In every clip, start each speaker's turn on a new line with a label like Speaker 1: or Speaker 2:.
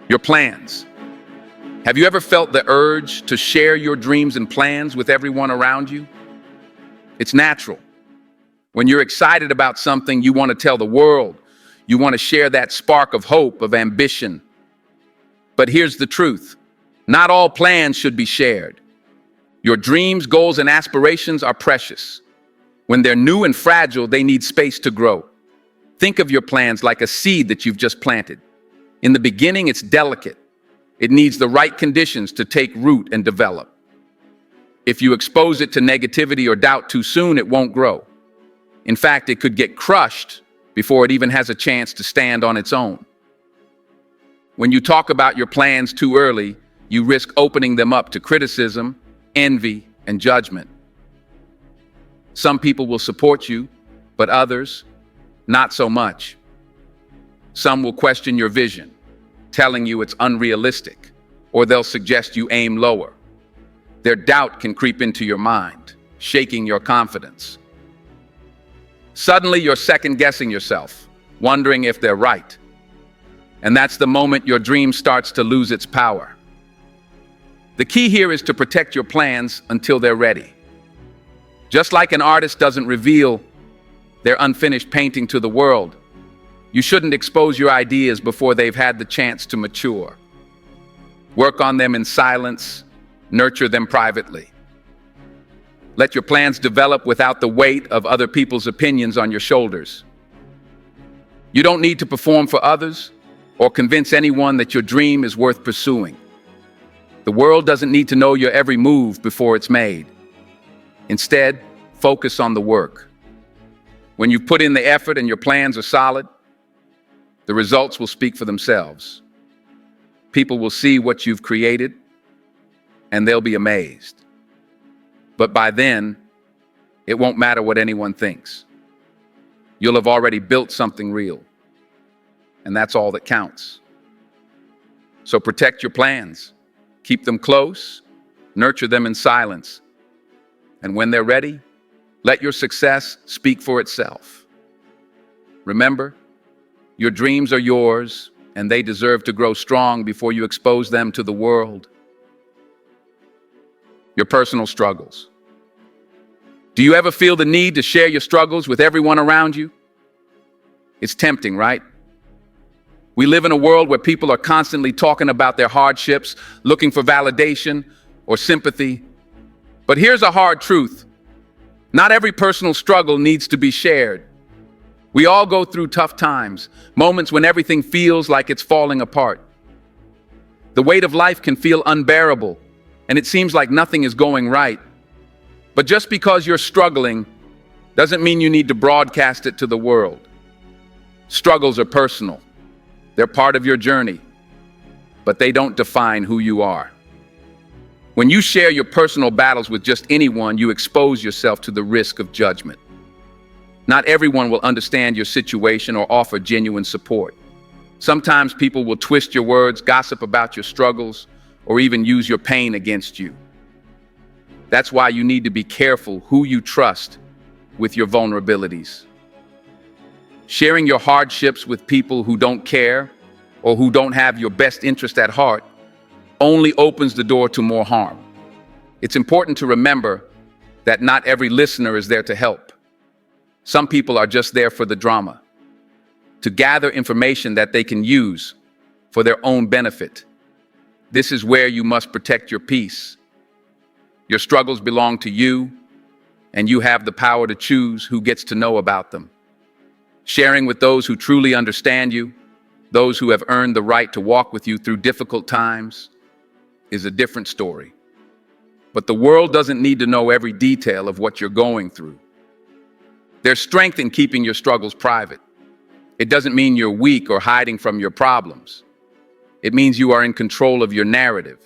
Speaker 1: Your plans. Have you ever felt the urge to share your dreams and plans with everyone around you? It's natural. When you're excited about something, you want to tell the world. You want to share that spark of hope, of ambition. But here's the truth. Not all plans should be shared. Your dreams, goals, and aspirations are precious. When they're new and fragile, they need space to grow. Think of your plans like a seed that you've just planted. In the beginning, it's delicate. It needs the right conditions to take root and develop. If you expose it to negativity or doubt too soon, it won't grow. In fact, it could get crushed before it even has a chance to stand on its own. When you talk about your plans too early, you risk opening them up to criticism, envy, and judgment. Some people will support you, but others, not so much. Some will question your vision, telling you it's unrealistic, or they'll suggest you aim lower. Their doubt can creep into your mind, shaking your confidence. Suddenly, you're second-guessing yourself, wondering if they're right. And that's the moment your dream starts to lose its power. The key here is to protect your plans until they're ready. Just like an artist doesn't reveal their unfinished painting to the world, you shouldn't expose your ideas before they've had the chance to mature. Work on them in silence, nurture them privately. Let your plans develop without the weight of other people's opinions on your shoulders. You don't need to perform for others or convince anyone that your dream is worth pursuing. The world doesn't need to know your every move before it's made. Instead, focus on the work. When you've put in the effort and your plans are solid, the results will speak for themselves. People will see what you've created, and they'll be amazed. But by then, it won't matter what anyone thinks. You'll have already built something real, and that's all that counts. So protect your plans, keep them close, nurture them in silence, and when they're ready, let your success speak for itself. Remember, your dreams are yours, and they deserve to grow strong before you expose them to the world. Your personal struggles. Do you ever feel the need to share your struggles with everyone around you? It's tempting, right? We live in a world where people are constantly talking about their hardships, looking for validation or sympathy. But here's a hard truth. Not every personal struggle needs to be shared. We all go through tough times, moments when everything feels like it's falling apart. The weight of life can feel unbearable, and it seems like nothing is going right. But just because you're struggling doesn't mean you need to broadcast it to the world. Struggles are personal. They're part of your journey, but they don't define who you are. When you share your personal battles with just anyone, you expose yourself to the risk of judgment. Not everyone will understand your situation or offer genuine support. Sometimes people will twist your words, gossip about your struggles, or even use your pain against you. That's why you need to be careful who you trust with your vulnerabilities. Sharing your hardships with people who don't care or who don't have your best interest at heart only opens the door to more harm. It's important to remember that not every listener is there to help. Some people are just there for the drama, to gather information that they can use for their own benefit. This is where you must protect your peace. Your struggles belong to you, and you have the power to choose who gets to know about them. Sharing with those who truly understand you, those who have earned the right to walk with you through difficult times, is a different story. But the world doesn't need to know every detail of what you're going through. There's strength in keeping your struggles private. It doesn't mean you're weak or hiding from your problems. It means you are in control of your narrative.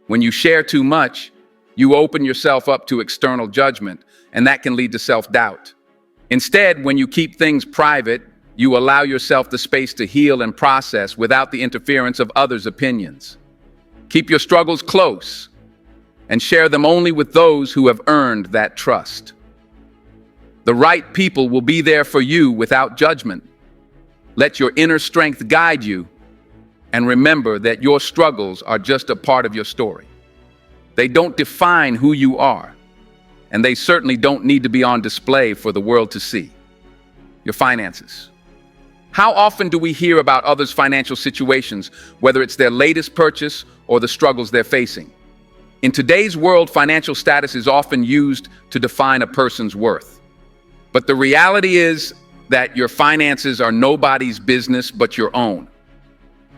Speaker 1: When you share too much, you open yourself up to external judgment, and that can lead to self-doubt. Instead, when you keep things private, you allow yourself the space to heal and process without the interference of others' opinions. Keep your struggles close and share them only with those who have earned that trust. The right people will be there for you without judgment. Let your inner strength guide you, and remember that your struggles are just a part of your story. They don't define who you are, and they certainly don't need to be on display for the world to see. Your finances. How often do we hear about others' financial situations, whether it's their latest purchase or the struggles they're facing? In today's world, financial status is often used to define a person's worth. But the reality is that your finances are nobody's business but your own.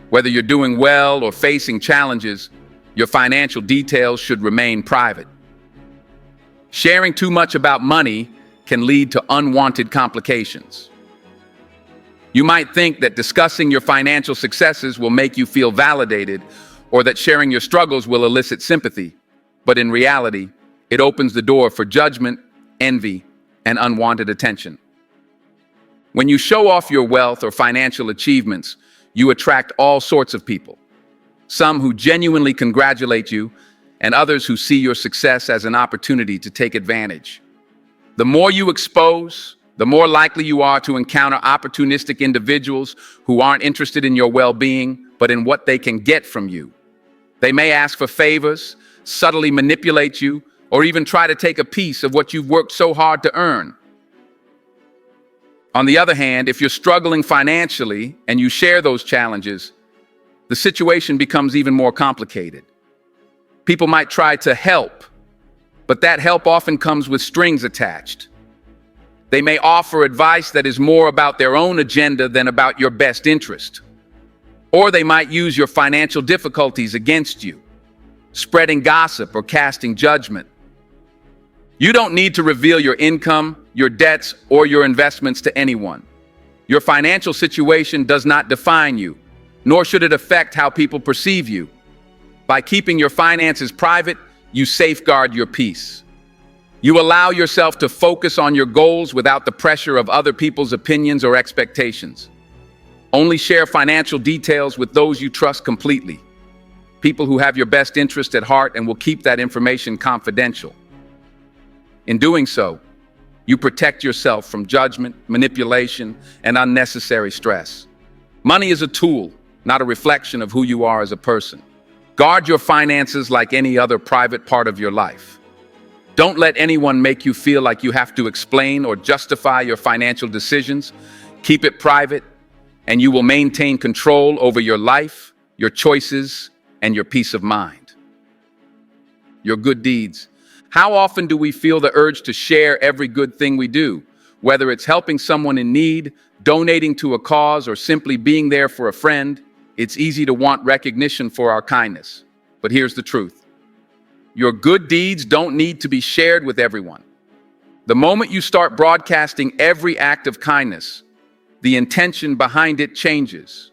Speaker 1: Whether you're doing well or facing challenges, your financial details should remain private. Sharing too much about money can lead to unwanted complications. You might think that discussing your financial successes will make you feel validated, or that sharing your struggles will elicit sympathy. But in reality, it opens the door for judgment, envy, and unwanted attention. When you show off your wealth or financial achievements, you attract all sorts of people. Some who genuinely congratulate you, and others who see your success as an opportunity to take advantage. The more you expose, the more likely you are to encounter opportunistic individuals who aren't interested in your well-being, but in what they can get from you. They may ask for favors, subtly manipulate you, or even try to take a piece of what you've worked so hard to earn. On the other hand, if you're struggling financially and you share those challenges, the situation becomes even more complicated. People might try to help, but that help often comes with strings attached. They may offer advice that is more about their own agenda than about your best interest. Or they might use your financial difficulties against you, spreading gossip or casting judgment. You don't need to reveal your income, your debts, or your investments to anyone. Your financial situation does not define you, nor should it affect how people perceive you. By keeping your finances private, you safeguard your peace. You allow yourself to focus on your goals without the pressure of other people's opinions or expectations. Only share financial details with those you trust completely, people who have your best interest at heart and will keep that information confidential. In doing so, you protect yourself from judgment, manipulation, and unnecessary stress. Money is a tool, not a reflection of who you are as a person. Guard your finances like any other private part of your life. Don't let anyone make you feel like you have to explain or justify your financial decisions. Keep it private, and you will maintain control over your life, your choices, and your peace of mind. Your good deeds. How often do we feel the urge to share every good thing we do? Whether it's helping someone in need, donating to a cause, or simply being there for a friend, it's easy to want recognition for our kindness. But here's the truth. Your good deeds don't need to be shared with everyone. The moment you start broadcasting every act of kindness, the intention behind it changes.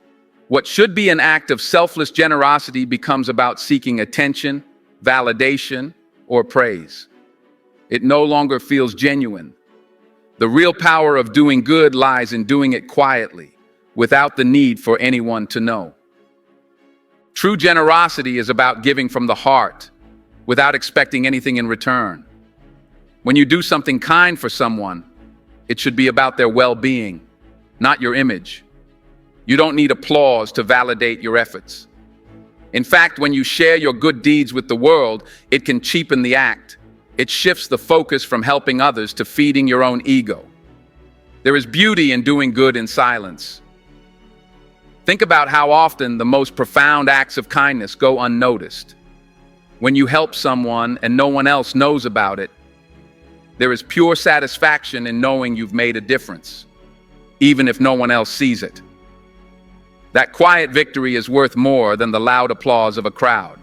Speaker 1: What should be an act of selfless generosity becomes about seeking attention, validation, or praise. It no longer feels genuine. The real power of doing good lies in doing it quietly, without the need for anyone to know. True generosity is about giving from the heart, without expecting anything in return. When you do something kind for someone, it should be about their well-being, not your image. You don't need applause to validate your efforts. In fact, when you share your good deeds with the world, it can cheapen the act. It shifts the focus from helping others to feeding your own ego. There is beauty in doing good in silence. Think about how often the most profound acts of kindness go unnoticed. When you help someone and no one else knows about it, there is pure satisfaction in knowing you've made a difference, even if no one else sees it. That quiet victory is worth more than the loud applause of a crowd.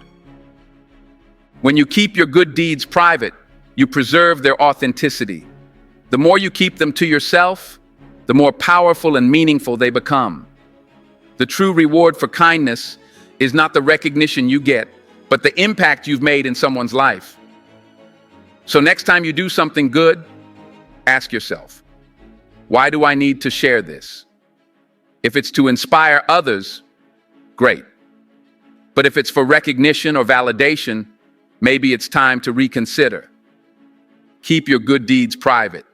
Speaker 1: When you keep your good deeds private, you preserve their authenticity. The more you keep them to yourself, the more powerful and meaningful they become. The true reward for kindness is not the recognition you get, but the impact you've made in someone's life. So next time you do something good, ask yourself, why do I need to share this? If it's to inspire others, great. But if it's for recognition or validation, maybe it's time to reconsider. Keep your good deeds private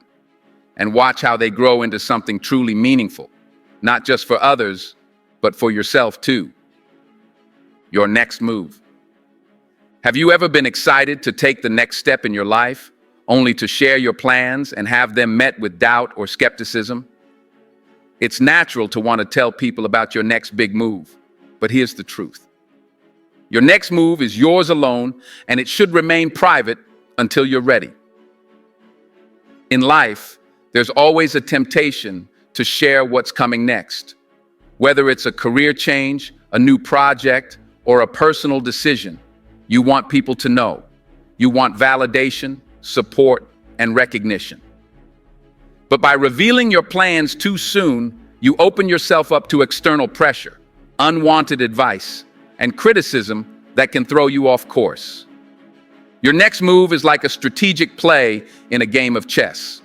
Speaker 1: and watch how they grow into something truly meaningful, not just for others, but for yourself too. your next move. Have you ever been excited to take the next step in your life, only to share your plans and have them met with doubt or skepticism? It's natural to want to tell people about your next big move, but here's the truth. Your next move is yours alone, and it should remain private until you're ready. In life, there's always a temptation to share what's coming next. Whether it's a career change, a new project, or a personal decision, you want people to know. You want validation, support, and recognition. But by revealing your plans too soon, you open yourself up to external pressure, unwanted advice, and criticism that can throw you off course. Your next move is like a strategic play in a game of chess.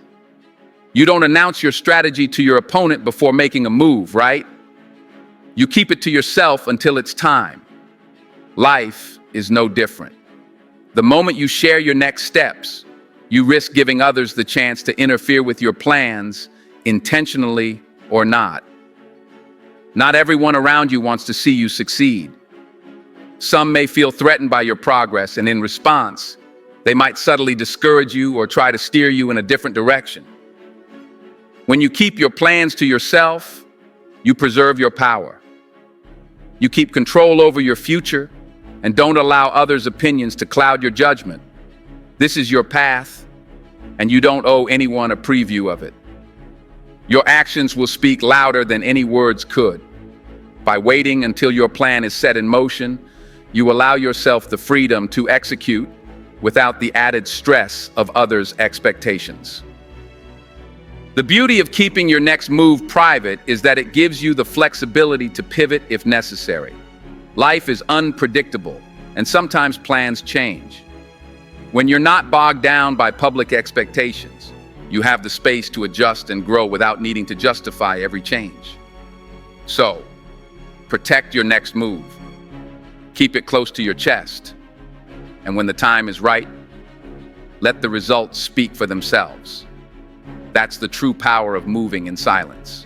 Speaker 1: You don't announce your strategy to your opponent before making a move, right? You keep it to yourself until it's time. Life is no different. The moment you share your next steps, you risk giving others the chance to interfere with your plans, intentionally or not. Not everyone around you wants to see you succeed. Some may feel threatened by your progress, and in response, they might subtly discourage you or try to steer you in a different direction. When you keep your plans to yourself, you preserve your power. You keep control over your future and don't allow others' opinions to cloud your judgment. This is your path, and you don't owe anyone a preview of it. Your actions will speak louder than any words could. By waiting until your plan is set in motion, you allow yourself the freedom to execute without the added stress of others' expectations. The beauty of keeping your next move private is that it gives you the flexibility to pivot if necessary. Life is unpredictable, and sometimes plans change. When you're not bogged down by public expectations, you have the space to adjust and grow without needing to justify every change. So, protect your next move. Keep it close to your chest. And when the time is right, let the results speak for themselves. That's the true power of moving in silence.